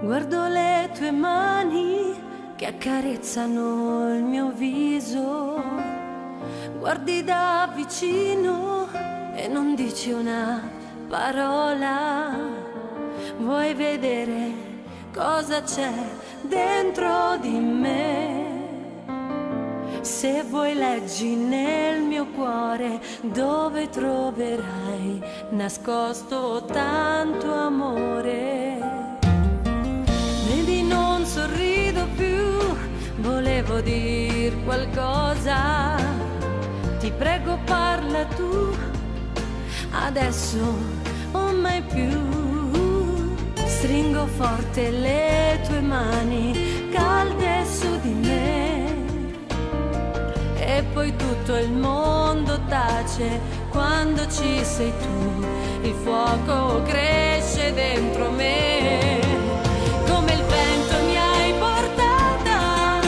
Guardo le tue mani che accarezzano il mio viso. Guardi da vicino e non dici una parola. Vuoi vedere cosa c'è dentro di me? Se vuoi leggi nel mio cuore dove troverai nascosto tanto amore. Vedi, non sorrido più, volevo dir qualcosa. Ti prego, parla tu, adesso o mai più. Stringo forte le tue mani calde su di me. E poi tutto il mondo tace quando ci sei tu. Il fuoco cresce dentro me. Come il vento mi hai portata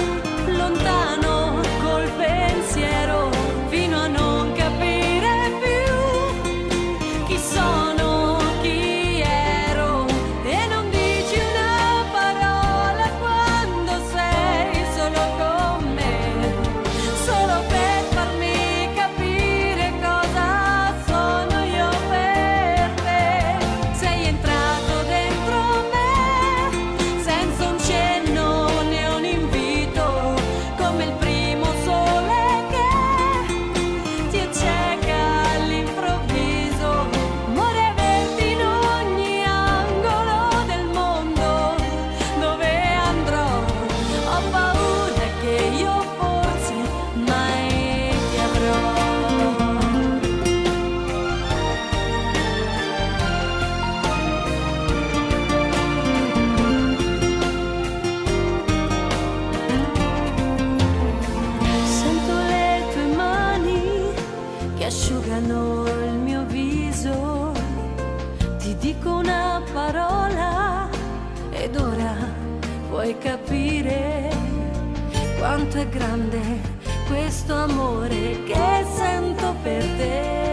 lontano col pensiero, fino a non capire più chi sono, chi ero. E non dici una parola quando sei solo con me, solo per farmi capire cosa sono io per te. Sei entrato dentro me senza un cenno né un invito, come il primo sole che ti acceca all'improvviso. Vorrei averti in ogni angolo del mondo dove andrò. Ho paura che io forse mai ti avrò. Sento le tue mani che asciugano il mio viso. Ti dico una parola ed ora puoi capire quanto è grande questo amore che sento per te.